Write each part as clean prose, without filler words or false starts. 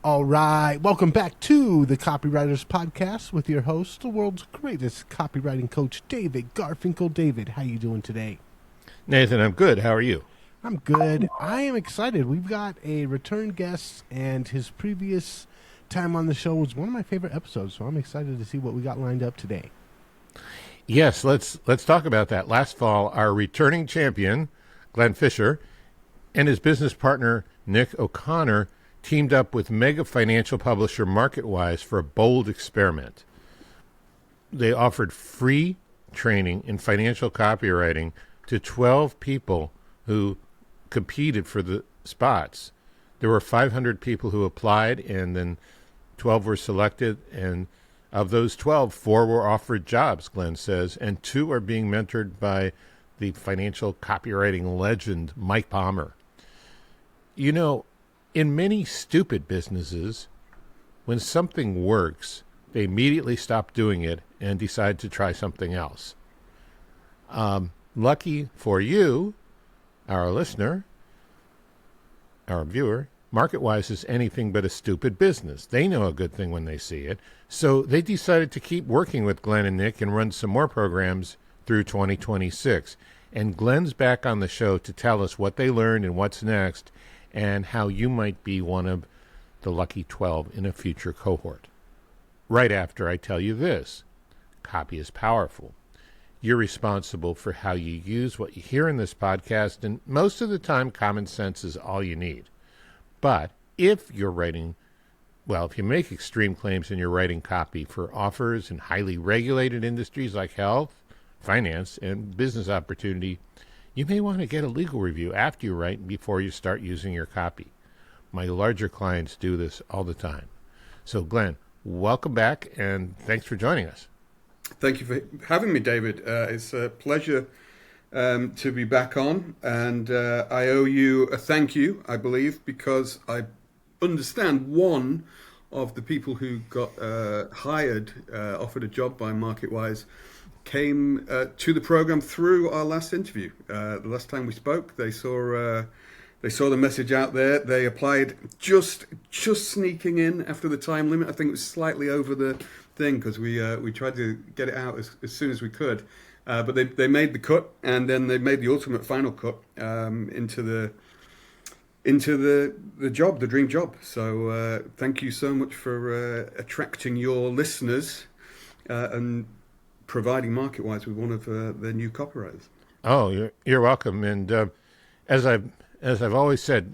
All right, welcome back to the Copywriters Podcast with your host, the world's greatest copywriting coach, David Garfinkel. David, how you doing today? Nathan, I'm good. How are you? I'm good. I am excited. We've got a return guest, and his previous time on the show was one of my favorite episodes, so I'm excited to see what we got lined up today. Yes, let's talk about that. Last fall, our returning champion, Glenn Fisher, and his business partner, Nick O'Connor, teamed up with mega financial publisher Marketwise for a bold experiment. They offered free training in financial copywriting to 12 people who competed for the spots. There were 500 people who applied, and then 12 were selected, and of those 12, 4 were offered jobs, Glenn says, and 2 are being mentored by the financial copywriting legend, Mike Palmer. You know, in many stupid businesses, when something works, they immediately stop doing it and decide to try something else. Lucky for you, our listener, our viewer, Marketwise is anything but a stupid business. They know a good thing when they see it. So they decided to keep working with Glenn and Nick and run some more programs through 2026. And Glenn's back on the show to tell us what they learned and what's next, and how you might be one of the lucky 12 in a future cohort. Right after I tell you this, copy is powerful. You're responsible for how you use what you hear in this podcast, and most of the time, common sense is all you need. But if you're writing, if you make extreme claims and you're writing copy for offers in highly regulated industries like health, finance, and business opportunity, you may want to get a legal review after you write and before you start using your copy. My larger clients do this all the time. So, Glenn, welcome back, and thanks for joining us. Thank you for having me, David. It's a pleasure to be back on, and I owe you a thank you, I believe, because I understand one of the people who got hired, offered a job by Marketwise, came to the program through our last interview. The last time we spoke, they saw the message out there. They applied just sneaking in after the time limit. I think it was slightly over the thing because we tried to get it out as soon as we could. But they made the cut, and then they made the ultimate final cut into the job, the dream job. So thank you so much for attracting your listeners and providing Marketwise with one of their new copywriters. Oh, you're welcome. And as I've always said,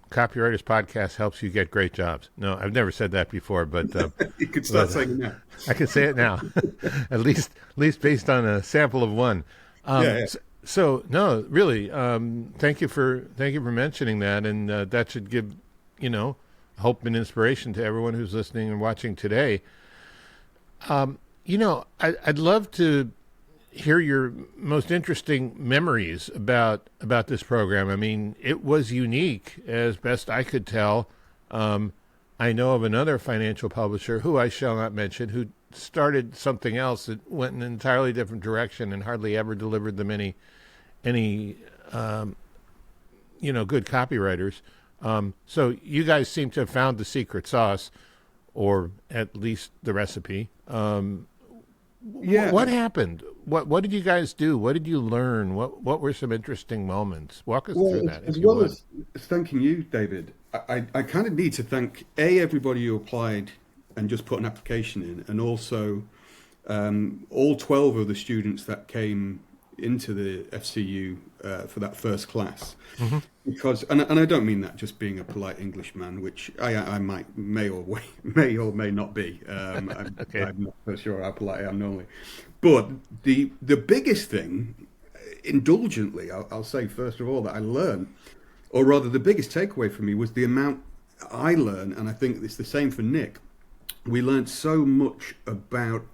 Copywriters Podcast helps you get great jobs. No, I've never said that before, but you could start saying that. I can say it now, at least based on a sample of one. Yeah. So no, really, thank you for mentioning that, and that should give hope and inspiration to everyone who's listening and watching today. I'd love to hear your most interesting memories about this program. I mean, it was unique as best I could tell. I know of another financial publisher who I shall not mention who started something else that went in an entirely different direction and hardly ever delivered them any good copywriters. So you guys seem to have found the secret sauce, or at least the recipe. What happened? What did you guys do? What did you learn? What were some interesting moments? Walk us through that. As well as thanking you, David, I kind of need to thank everybody who applied and just put an application in, and also all 12 of the students that came into the FCU for that first class. Mm-hmm. Because, and I don't mean that just being a polite Englishman, which I may or may not be. Okay. I'm not so sure how polite I am normally. But the biggest thing, indulgently, I'll say first of all, that I learned, or rather the biggest takeaway for me, was the amount I learned, and I think it's the same for Nick. We learned so much about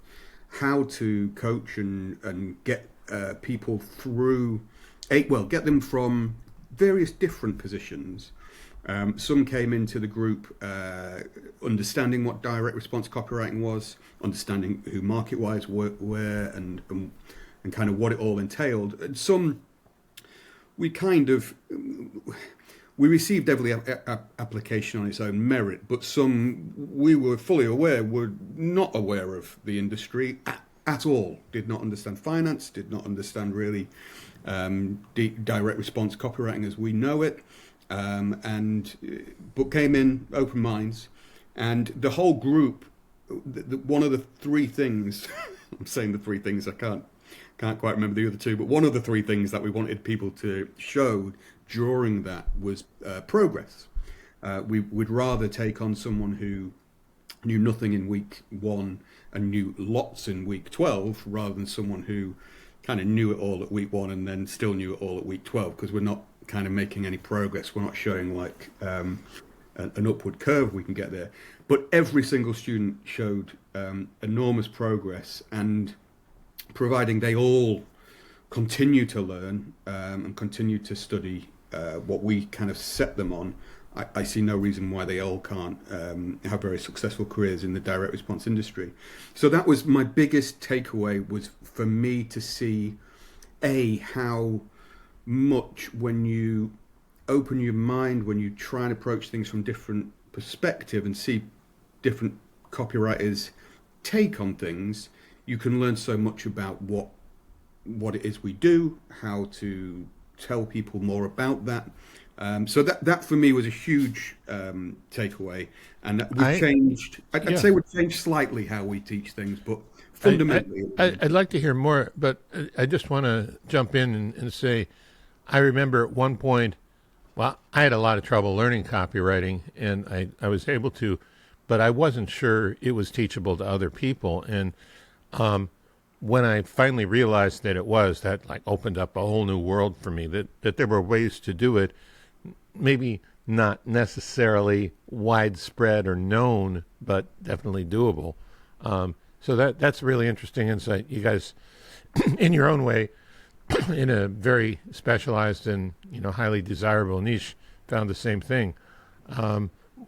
how to coach and get people through, get them from various different positions. Some came into the group understanding what direct response copywriting was, understanding who Marketwise were, and kind of what it all entailed. And some we we received every application on its own merit, but some we were fully aware were not aware of the industry at all, did not understand finance, did not understand really direct response copywriting as we know it, but came in open minds. And the whole group, one of the three things, I'm saying the three things, I can't quite remember the other two, but one of the three things that we wanted people to show during that was progress. We'd rather take on someone who knew nothing in week 1 and knew lots in week 12, rather than someone who kind of knew it all at week 1 and then still knew it all at week 12, because we're not kind of making any progress. We're not showing like an upward curve we can get there. But every single student showed enormous progress, and providing they all continue to learn and continue to study what we kind of set them on, I see no reason why they all can't have very successful careers in the direct response industry. So that was my biggest takeaway, was for me to see how much, when you open your mind, when you try and approach things from different perspective and see different copywriters' take on things, you can learn so much about what it is we do, how to tell people more about that. So that for me was a huge takeaway, and we've changed. I'd say we've changed slightly how we teach things, but fundamentally, I'd like to hear more. But I just want to jump in and say, I remember at one point, well, I had a lot of trouble learning copywriting, and I was able to, but I wasn't sure it was teachable to other people. And when I finally realized that it was, that like opened up a whole new world for me, that there were ways to do it, maybe not necessarily widespread or known, but definitely doable. So that's really interesting insight. You guys, in your own way, in a very specialized and highly desirable niche, found the same thing.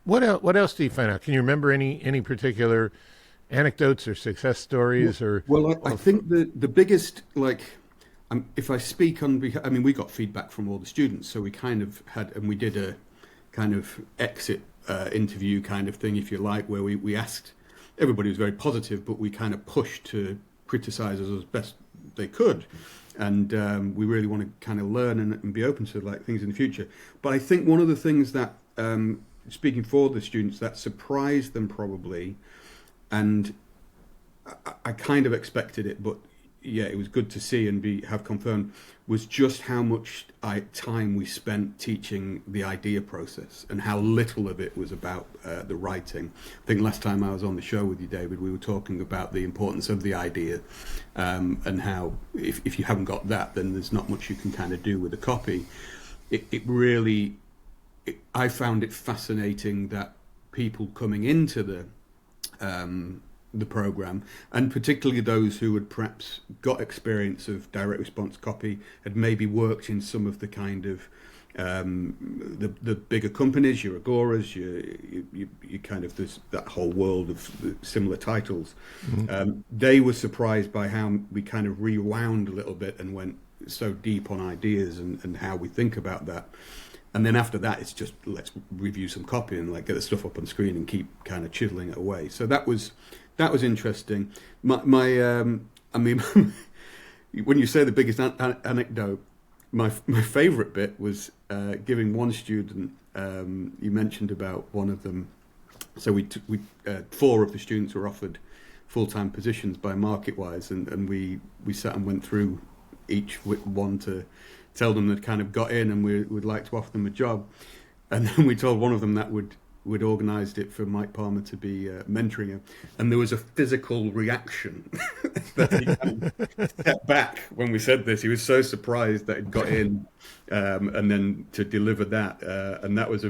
What else do you find out? Can you remember any particular anecdotes or success stories? I think the biggest, like, if I speak on behalf, I mean, we got feedback from all the students, so we kind of had, and we did a kind of exit interview kind of thing, if you like, where we asked, everybody was very positive, but we kind of pushed to criticize us as best they could. And we really want to kind of learn and be open to like things in the future. But I think one of the things that, speaking for the students, that surprised them probably, and I kind of expected it, but yeah, it was good to see and have confirmed, was just how much time we spent teaching the idea process and how little of it was about the writing. I think last time I was on the show with you, David, we were talking about the importance of the idea and how if you haven't got that, then there's not much you can kind of do with the copy. I found it fascinating that people coming into the program, and particularly those who had perhaps got experience of direct response copy, had maybe worked in some of the kind of the bigger companies, your Agoras, you kind of that whole world of similar titles. Mm-hmm. They were surprised by how we kind of rewound a little bit and went so deep on ideas and how we think about that. And then after that, it's just let's review some copy and like get the stuff up on screen and keep kind of chiseling it away. So that was interesting. I mean, when you say the biggest anecdote, my favourite bit was giving one student. You mentioned about one of them. So we 4 of the students were offered full-time positions by Marketwise, and we sat and went through each one to tell them that kind of got in and we'd like to offer them a job. And then we told one of them that we'd organised it for Mike Palmer to be mentoring him. And there was a physical reaction that he kind of stepped back when we said this. He was so surprised that it got in and then to deliver that. And that was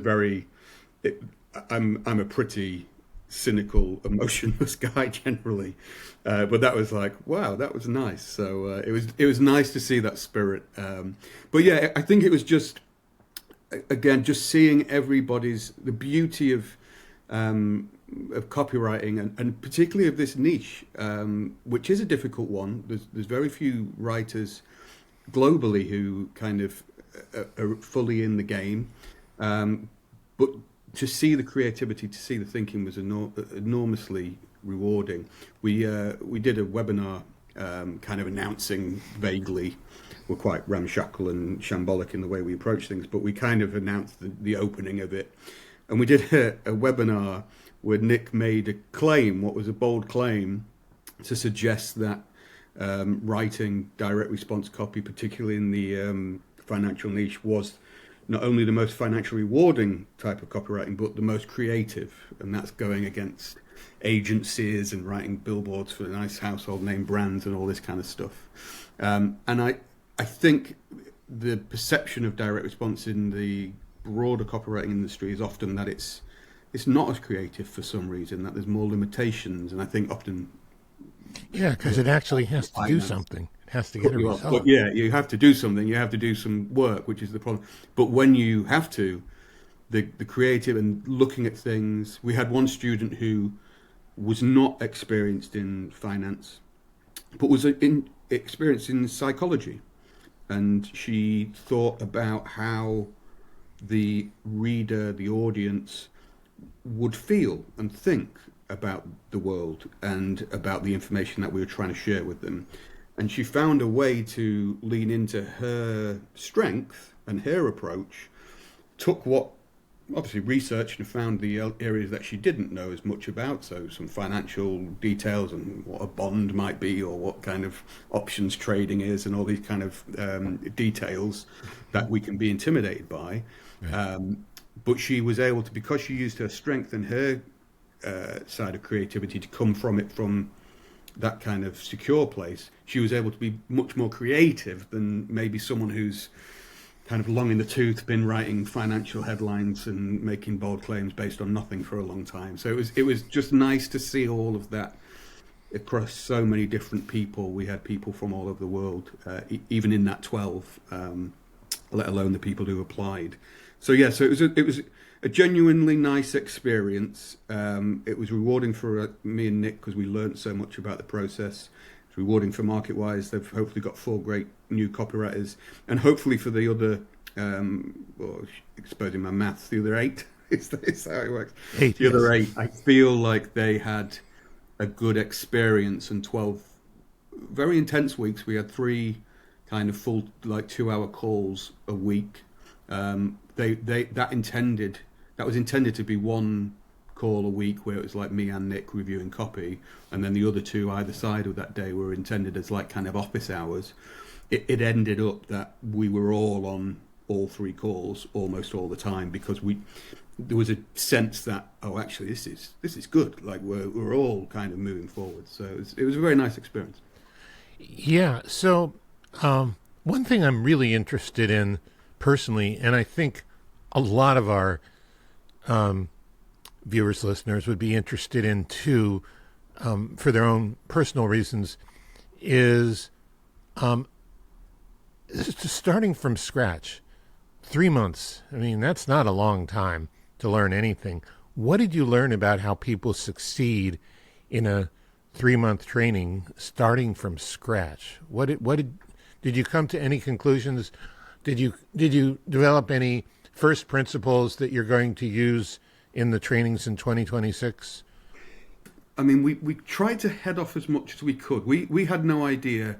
I'm a pretty cynical, emotionless guy generally. But that was like, wow, that was nice. So it was nice to see that spirit. But yeah, I think it was just, again, just seeing the beauty of copywriting and particularly of this niche, which is a difficult one. There's very few writers globally who kind of are fully in the game. But to see the creativity, to see the thinking was enormously rewarding. We did a webinar kind of announcing vaguely. We're quite ramshackle and shambolic in the way we approach things, but we kind of announced the opening of it. And we did a webinar where Nick made a claim, what was a bold claim, to suggest that writing direct response copy, particularly in the financial niche, was not only the most financially rewarding type of copywriting, but the most creative. And that's going against agencies and writing billboards for nice household name brands and all this kind of stuff. And I think the perception of direct response in the broader copywriting industry is often that it's not as creative for some reason, that there's more limitations. And I think often... Yeah, because it actually has to do something. It has to get a result. But yeah, you have to do something. You have to do some work, which is the problem. But when you have to, the creative and looking at things... We had one student who was not experienced in finance, but was experienced in psychology. And she thought about how the reader, the audience, would feel and think about the world and about the information that we were trying to share with them. And she found a way to lean into her strength and her approach, took what obviously researched and found the areas that she didn't know as much about, so some financial details and what a bond might be or what kind of options trading is and all these kind of details that we can be intimidated by. Right. But she was able to, because she used her strength and her side of creativity to come from that kind of secure place, she was able to be much more creative than maybe someone who's kind of long in the tooth, been writing financial headlines and making bold claims based on nothing for a long time. So it was just nice to see all of that across so many different people. We had people from all over the world, even in that 12, let alone the people who applied. So yeah, so it was a genuinely nice experience. It was rewarding for me and Nick because we learned so much about the process. It's rewarding for Marketwise. They've hopefully got 4 great new copywriters, and hopefully for the other, exposing my maths, the other 8 is how it works. 8, the other 8, I feel like they had a good experience, and 12 very intense weeks. We had 3 kind of full, like 2-hour calls a week. That was intended to be 1 call a week where it was like me and Nick reviewing copy, and then the other 2 either side of that day were intended as like kind of office hours. It ended up that we were all on all 3 calls almost all the time because there was a sense that, oh, actually this is good, like we're all kind of moving forward. So it was a very nice experience. Yeah. So one thing I'm really interested in personally, and I think a lot of our viewers, listeners would be interested in too, for their own personal reasons, is just starting from scratch. 3 months. I mean, that's not a long time to learn anything. What did you learn about how people succeed in a 3-month training starting from scratch? Did you come to any conclusions? Did you develop any first principles that you're going to use in the trainings in 2026? I mean, we tried to head off as much as we could. We had no idea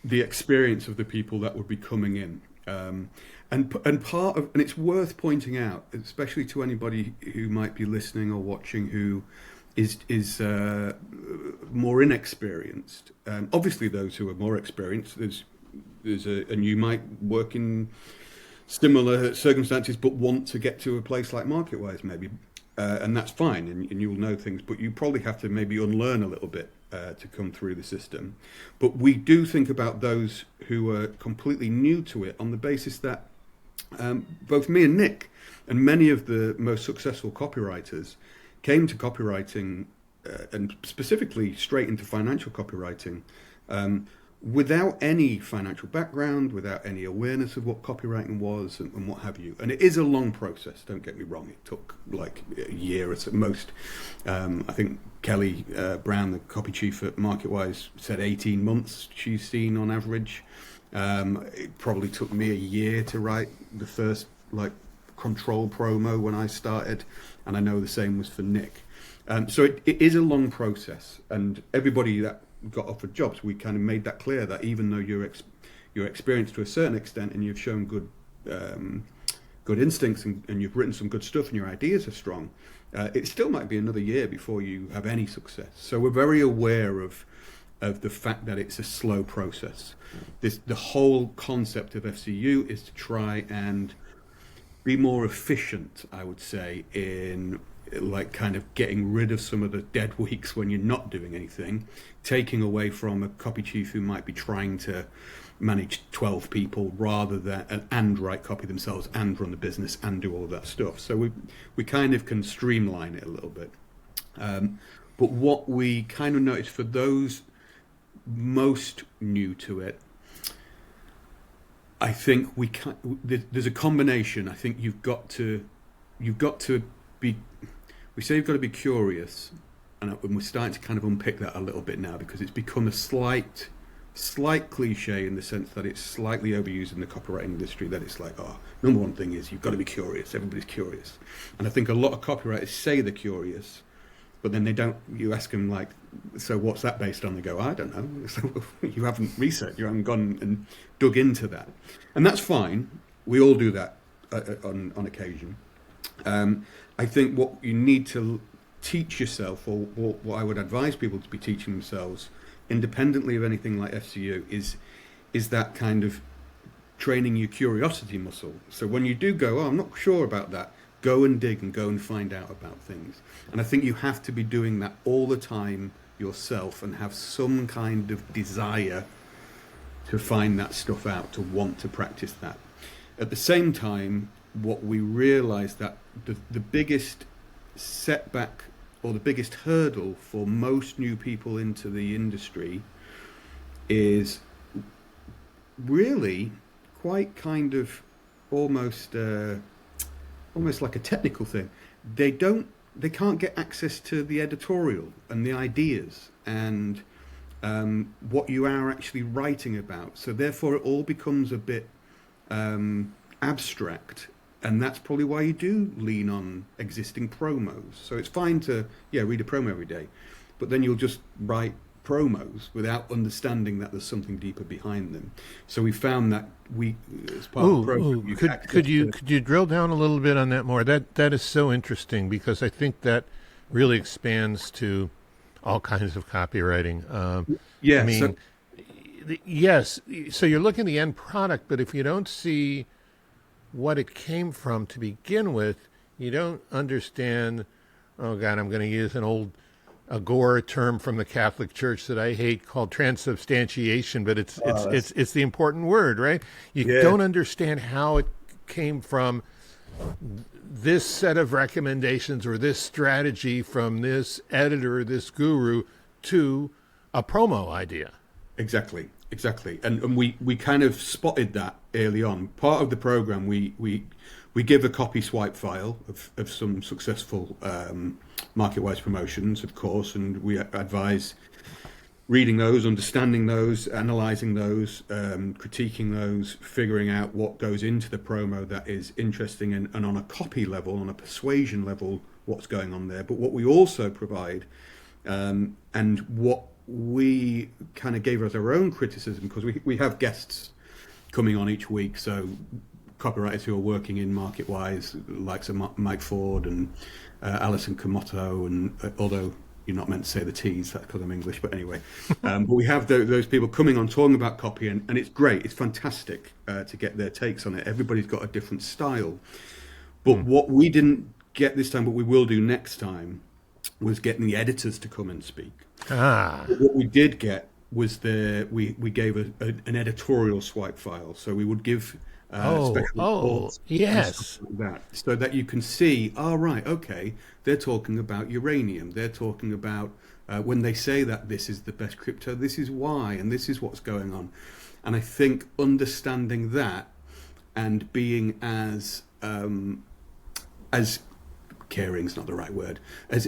the experience of the people that would be coming in. And part of, and it's worth pointing out, especially to anybody who might be listening or watching who is more inexperienced. Obviously, those who are more experienced, and you might work in similar circumstances, but want to get to a place like Marketwise, maybe, and that's fine, and you'll know things, but you probably have to maybe unlearn a little bit to come through the system. But we do think about those who are completely new to it on the basis that both me and Nick and many of the most successful copywriters came to copywriting and specifically straight into financial copywriting without any financial background, without any awareness of what copywriting was and what have you. And it is a long process, don't get me wrong. It took like a year at most. I think Kelly Brown, the copy chief at Marketwise, said 18 months she's seen on average. It probably took me a year to write the first like control promo when I started, and I know the same was for Nick. So it is a long process, and everybody that got offered jobs, we kind of made that clear that even though you're experienced to a certain extent and you've shown good instincts and you've written some good stuff and your ideas are strong, it still might be another year before you have any success. So we're very aware of the fact that it's a slow process. The whole concept of FCU is to try and be more efficient, I would say, in like kind of getting rid of some of the dead weeks when you're not doing anything, taking away from a copy chief who might be trying to manage 12 people rather than and write copy themselves and run the business and do all of that stuff. So we kind of can streamline it a little bit. But what we kind of noticed for those most new to it, I think there's a combination. I think you've got to be. We say you've got to be curious, and we're starting to kind of unpick that a little bit now because it's become a slight cliche in the sense that it's slightly overused in the copywriting industry. That it's like, oh, number one thing is you've got to be curious. Everybody's curious, and I think a lot of copywriters say they're curious, but then they don't. You ask them like, so what's that based on? They go, I don't know. So you haven't researched, you haven't gone and dug into that, and that's fine. We all do that on occasion. I think what you need to teach yourself, or what I would advise people to be teaching themselves, independently of anything like FCU, is that kind of training your curiosity muscle. So when you do go, oh, I'm not sure about that, go and dig and go and find out about things. And I think you have to be doing that all the time yourself and have some kind of desire to find that stuff out, to want to practice that. At the same time, what we realize that the biggest setback or the biggest hurdle for most new people into the industry is really quite kind of almost like a technical thing. They can't get access to the editorial and the ideas and what you are actually writing about. So therefore it all becomes a bit abstract. And that's probably why you do lean on existing promos. So it's fine to, read a promo every day, but then you'll just write promos without understanding that there's something deeper behind them. So we found that as part of the program, could you drill down a little bit on that more? That is so interesting because I think that really expands to all kinds of copywriting. Yes. So you're looking at the end product, but if you don't see what it came from to begin with, you don't understand. Oh God, I'm going to use an old Agora term from the Catholic Church that I hate called transubstantiation, but it's the important word, right? You don't understand how it came from this set of recommendations or this strategy from this editor, this guru, to a promo idea. Exactly. And we kind of spotted that early on. Part of the program, we give a copy swipe file of some successful Marketwise promotions, of course, and we advise reading those, understanding those, analyzing those, critiquing those, figuring out what goes into the promo that is interesting, and on a copy level, on a persuasion level, what's going on there. But what we also provide, and what we kind of gave us our own criticism, because we have guests coming on each week, so copywriters who are working in Marketwise, like Mike Ford and Alison Camotto, and although you're not meant to say the T's, that's because I'm English, but anyway. But we have those people coming on talking about copy, and it's great. It's fantastic to get their takes on it. Everybody's got a different style. But what we didn't get this time, but we will do next time, was getting the editors to come and speak. What we did get was we gave an editorial swipe file. So we would give special reports yes, like that, so that you can see, right, okay, they're talking about uranium. They're talking about when they say that this is the best crypto, this is why, and this is what's going on. And I think understanding that and being as caring's not the right word, as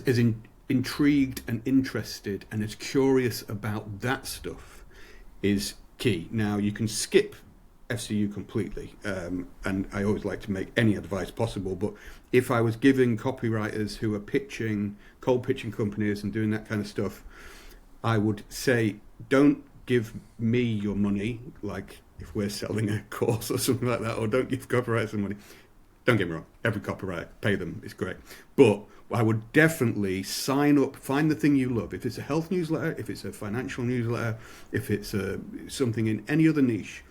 intrigued and interested and as curious about that stuff is key. Now you can skip FCU completely, and I always like to make any advice possible. But if I was giving copywriters who are cold pitching companies and doing that kind of stuff, I would say, don't give me your money, like if we're selling a course or something like that, or don't give copywriters some money. Don't get me wrong, every copywriter, pay them, it's great. But I would definitely sign up, find the thing you love. If it's a health newsletter, if it's a financial newsletter, if it's something in any other niche,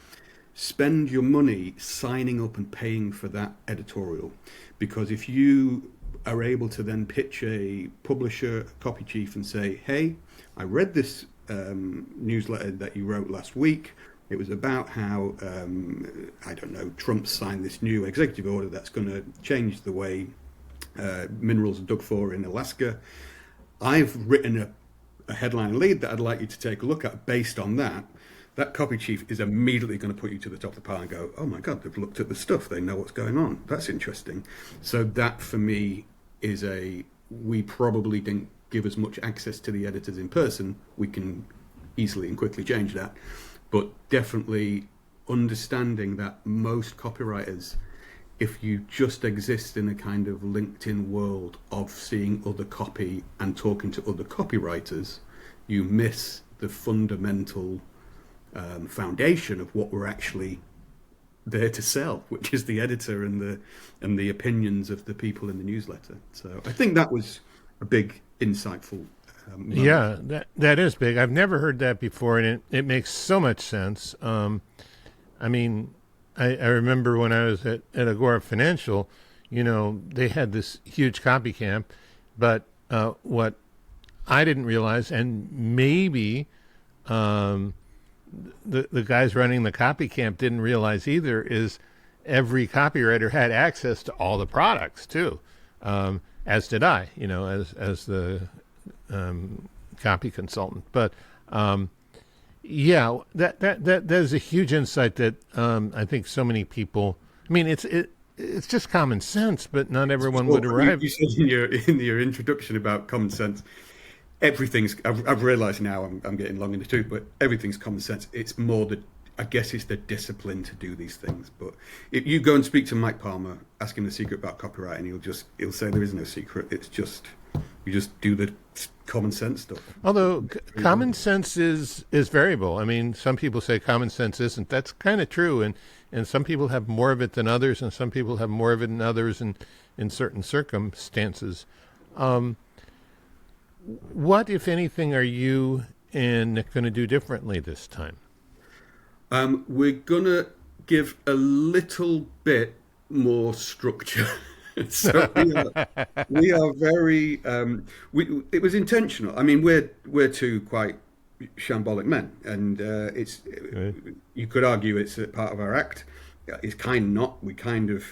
spend your money signing up and paying for that editorial. Because if you are able to then pitch a publisher, a copy chief, and say, hey, I read this newsletter that you wrote last week. It was about how, I don't know, Trump signed this new executive order that's going to change the way minerals are dug for in Alaska. I've written a headline lead that I'd like you to take a look at based on that. That copy chief is immediately going to put you to the top of the pile and go, oh my God, they've looked at the stuff. They know what's going on. That's interesting. So that for me is we probably didn't give as much access to the editors in person. We can easily and quickly change that. But definitely understanding that most copywriters, if you just exist in a kind of LinkedIn world of seeing other copy and talking to other copywriters, you miss the fundamental foundation of what we're actually there to sell, which is the editor and the opinions of the people in the newsletter. So I think that was a big, insightful moment. Yeah, that is big. I've never heard that before, and it makes so much sense. I mean, I remember when I was at Agora Financial, they had this huge copy camp, but what I didn't realize, and maybe the guys running the copy camp didn't realize either, is every copywriter had access to all the products too, as did I, as the copy consultant. But yeah, that is a huge insight that I think so many people. I mean, it's just common sense, but not everyone would arrive. You said in your introduction about common sense. Everything's. I've realised now. I'm getting long in the tooth, but everything's common sense. It's more I guess it's the discipline to do these things. But if you go and speak to Mike Palmer, ask him the secret about copywriting, he'll say there is no secret. It's just you just do the common sense stuff. Although common sense is variable. I mean, some people say common sense isn't. That's kind of true, and some people have more of it than others, and some people have more of it than others in certain circumstances. What, if anything, are you and Nick going to do differently this time? We're going to give a little bit more structure. So we are very. It was intentional. I mean, we're two quite shambolic men, and it's. Right. You could argue it's a part of our act. It's kind of not. We kind of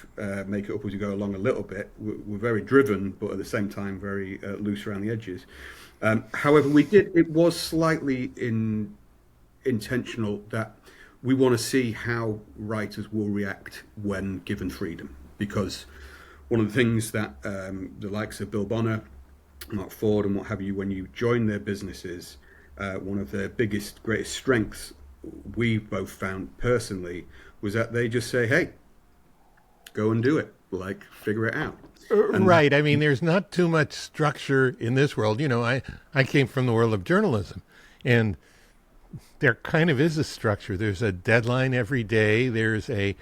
make it up as we go along a little bit. We're very driven, but at the same time very loose around the edges. However, it was slightly intentional that we want to see how writers will react when given freedom. Because one of the things that the likes of Bill Bonner, Mark Ford, and what have you, when you join their businesses, one of their greatest strengths we both found personally was that they just say, hey, go and do it, figure it out. Right. I mean, there's not too much structure in this world. I came from the world of journalism, and there kind of is a structure. There's a deadline every day. There's a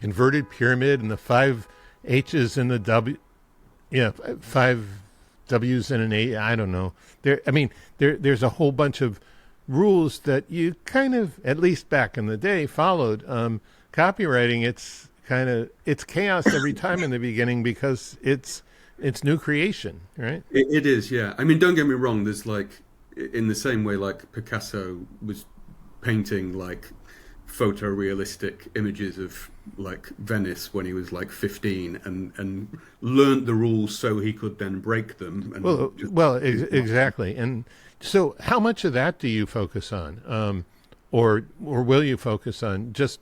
inverted pyramid and the 5 H's and the W. Yeah, 5 W's and an A. I don't know. There's a whole bunch of rules that you kind of, at least back in the day, followed. Copywriting, it's chaos every time in the beginning because it's new creation, right? It is, yeah. I mean, don't get me wrong. There's in the same way, Picasso was painting photorealistic images of Venice when he was 15 and learned the rules so he could then break them. And exactly. And so how much of that do you focus on? Or will you focus on just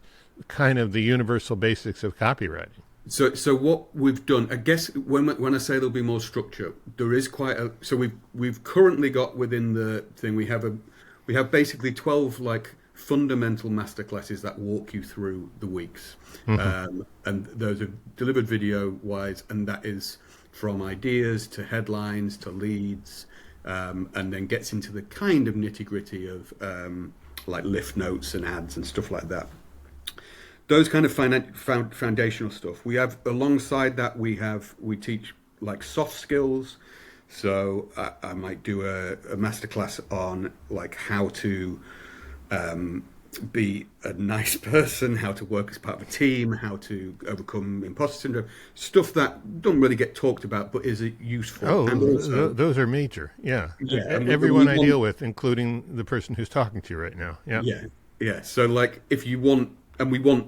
kind of the universal basics of copywriting? So what we've done, I guess, when I say there'll be more structure, there is quite a. So we've currently got within the thing we have basically 12 fundamental masterclasses that walk you through the weeks. And those are delivered video-wise, and that is from ideas to headlines to leads, and then gets into the kind of nitty-gritty of like lift notes and ads and stuff like that. Those kind of foundational stuff. We have, alongside that, we teach like soft skills. So I might do a masterclass on like how to be a nice person, how to work as part of a team, how to overcome imposter syndrome, stuff that don't really get talked about but is useful. Oh, and also, those are major. Yeah. Everyone I deal with, including the person who's talking to you right now. Yeah. So like if you want, and we want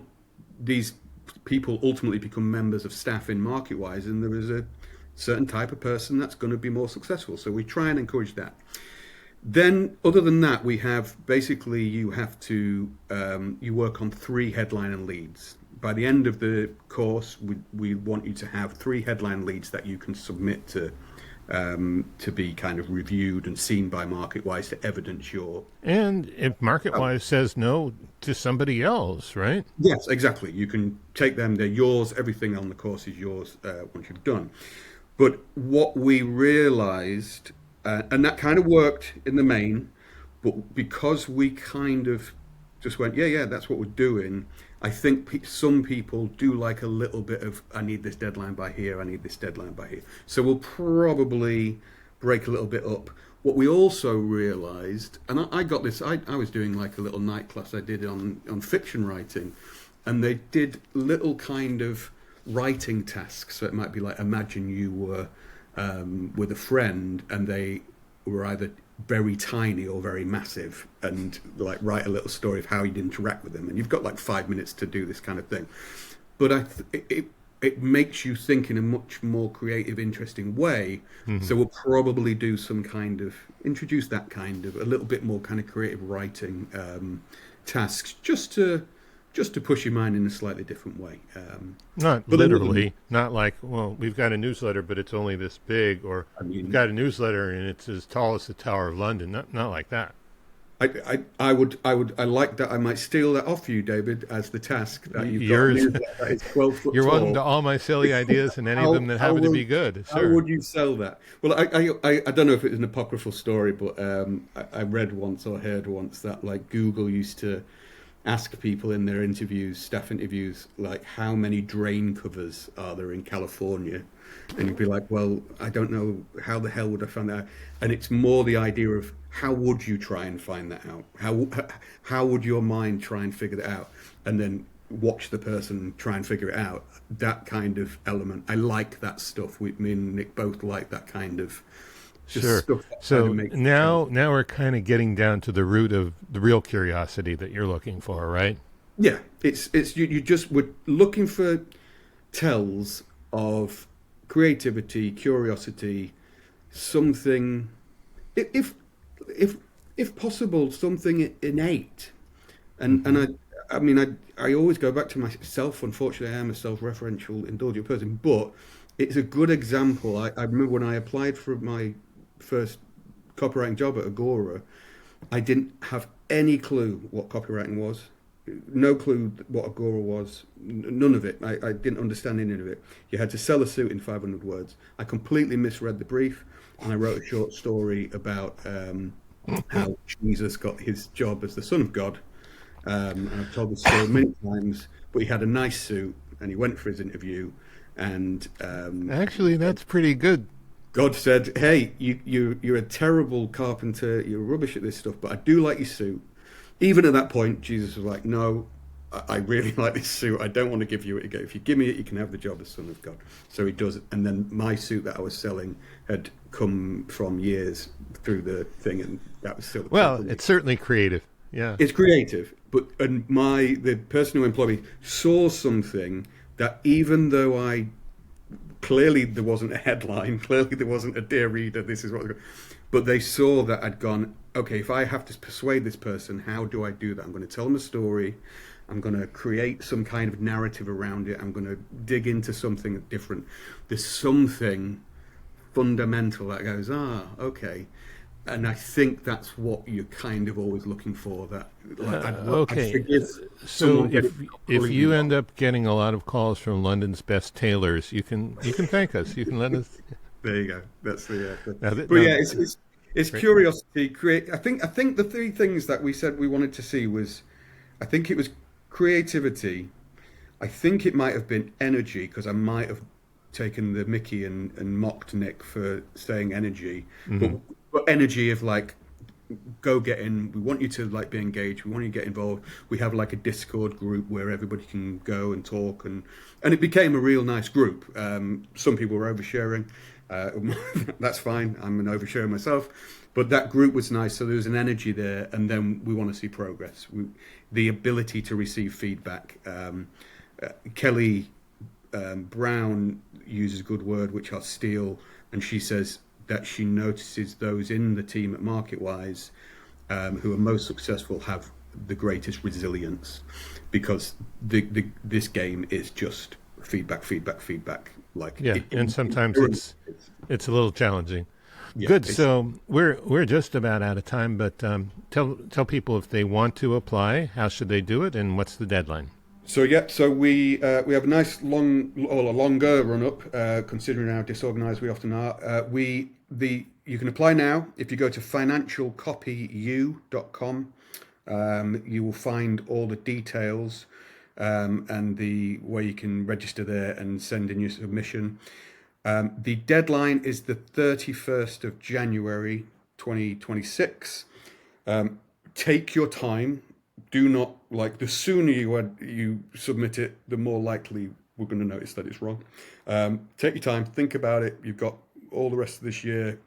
these people ultimately become members of staff in Marketwise, and there is a certain type of person that's going to be more successful. So we try and encourage that. Then, other than that, we have basically you have to you work on 3 headline and leads. By the end of the course, we want you to have 3 headline leads that you can submit to be kind of reviewed and seen by Marketwise to evidence your. And if Marketwise says no to somebody else, right? Yes, exactly. You can take them; they're yours. Everything on the course is yours once you've done. But what we realized. And that kind of worked in the main, but because we kind of just went, yeah, that's what we're doing, I think some people do like a little bit of, I need this deadline by here, I need this deadline by here. So we'll probably break a little bit up. What we also realized, and I got this, I was doing like a little night class I did on fiction writing, and they did little kind of writing tasks. So it might be like, imagine you were with a friend and they were either very tiny or very massive, and like write a little story of how you'd interact with them, and you've got like 5 minutes to do this kind of thing. But it makes you think in a much more creative, interesting way. So we'll probably do some kind of, introduce that kind of a little bit more kind of creative writing tasks, just to push your mind in a slightly different way. Not literally, not like, well, we've got a newsletter, but it's only this big, or we've got a newsletter and it's as tall as the Tower of London. Not like that. I like that. I might steal that off you, David, as the task that you've Yours. got. That is 12 foot You're tall. welcome to all my silly ideas and any of them that happen to be good. Sure. How would you sell that? Well, I don't know if it's an apocryphal story, but I read once or heard once that like Google used to ask people in their interviews, staff interviews, like how many drain covers are there in California? And you'd be like, well, I don't know, how the hell would I find that out? And it's more the idea of how would you try and find that out? How would your mind try and figure that out? And then watch the person try and figure it out. That kind of element. I like that stuff. Me and Nick both like that kind of Sure. So now we're kind of getting down to the root of the real curiosity that you're looking for, right? Yeah, it's we're looking for tells of creativity, curiosity, something, if possible, something innate. And I mean I always go back to myself. Unfortunately, I am a self-referential, indulgent person, but it's a good example. I remember when I applied for my first copywriting job at Agora, I didn't have any clue what copywriting was, no clue what Agora was, none of it. I didn't understand any of it. You had to sell a suit in 500 words. I completely misread the brief, and I wrote a short story about how Jesus got his job as the Son of God. And I've told the story many times, but he had a nice suit, and he went for his interview, and actually, that's pretty good. God said, hey, you're a terrible carpenter, you're rubbish at this stuff, but I do like your suit. Even at that point, Jesus was like, no, I really like this suit. I don't want to give you it again. If you give me it, you can have the job as Son of God. So he does it. And then my suit that I was selling had come from years through the thing, and that was still... Well, it's certainly creative. Yeah. It's creative. And the person who employed me saw something that, even though clearly there wasn't a headline, clearly there wasn't a dear reader, this is what, but they saw that I'd gone, okay, if I have to persuade this person, how do I do that? I'm going to tell them a story. I'm going to create some kind of narrative around it. I'm going to dig into something different. There's something fundamental that goes, okay. And I think that's what you're kind of always looking for. That I'd Okay. forgive So someone if calling you me end up getting a lot of calls from London's best tailors, you can thank us. You can let us. There you go. That's the. Now, But yeah, it's Great. curiosity. Create. I think the three things that we said we wanted to see was, I think it was creativity. I think it might have been energy because I might have taken the Mickey and mocked Nick for saying energy, but energy of like, go get in. We want you to like be engaged. We want you to get involved. We have like a Discord group where everybody can go and talk, and it became a real nice group. Some people were oversharing. That's fine. I'm an oversharer myself, but that group was nice. So there was an energy there, and then we want to see progress. The ability to receive feedback. Kelly Brown uses a good word, which I'll steal, and she says that she notices those in the team at Marketwise who are most successful have the greatest resilience, because this game is just feedback. Like and sometimes it's a little challenging. Yeah, Good. So we're just about out of time, but tell people if they want to apply, how should they do it, and what's the deadline? So we have a nice longer run up, considering how disorganized we often are. You can apply now if you go to financialcopyu.com. You will find all the details and the way you can register there and send in your submission. The deadline is the 31st of January 2026. Take your time. Do not, like, the sooner you submit it, the more likely we're going to notice that it's wrong. Take your time, think about it. You've got all the rest of this year,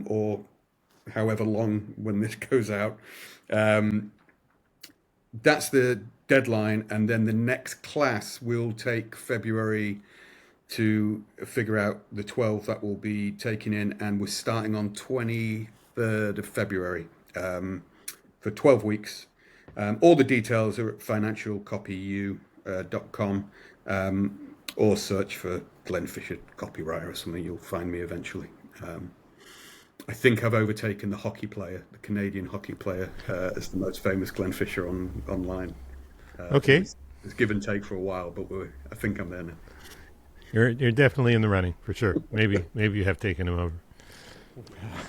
or however long when this goes out. That's the deadline, and then the next class will take February to figure out the 12 that will be taken in, and we're starting on 23rd of February for 12 weeks. All the details are at financialcopyu.com, or search for Glenn Fisher copywriter or something. You'll find me eventually. I think I've overtaken the Canadian hockey player, as the most famous Glenn Fisher online. Okay. It's give and take for a while, but I think I'm there now. You're definitely in the running for sure. Maybe you have taken him over.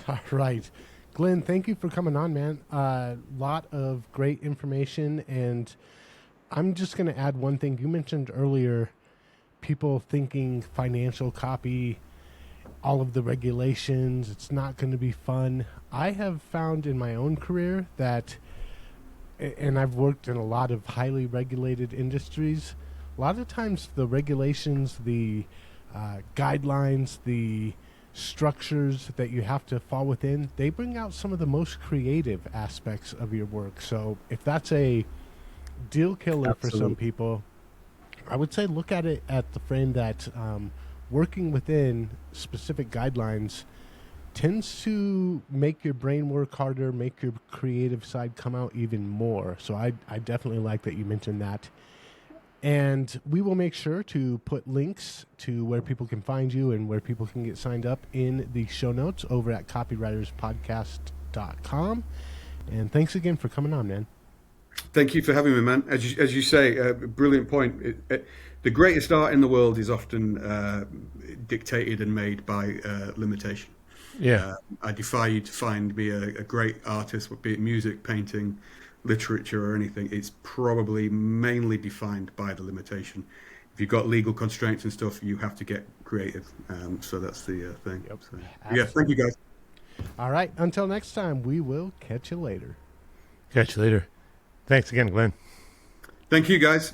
All right. Glenn, thank you for coming on, man. A lot of great information, and I'm just going to add one thing. You mentioned earlier people thinking financial copy, all of the regulations, it's not going to be fun. I have found in my own career that, and I've worked in a lot of highly regulated industries, a lot of times the regulations, the guidelines, the structures that you have to fall within, they bring out some of the most creative aspects of your work. So if that's a deal killer for some people, I would say look at it at the frame that working within specific guidelines tends to make your brain work harder, make your creative side come out even more. So I definitely like that you mentioned that. And we will make sure to put links to where people can find you and where people can get signed up in the show notes over at copywriterspodcast.com. And thanks again for coming on, man. Thank you for having me, man. As you say, brilliant point. The greatest art in the world is often dictated and made by limitation. Yeah. I defy you to find me a great artist, be it music, painting, literature, or anything. It's probably mainly defined by the limitation. If you've got legal constraints and stuff, you have to get creative. So that's the thing. Yep. So, yeah, thank you, guys. All right. Until next time, we will catch you later. Catch you later. Thanks again, Glenn. Thank you, guys.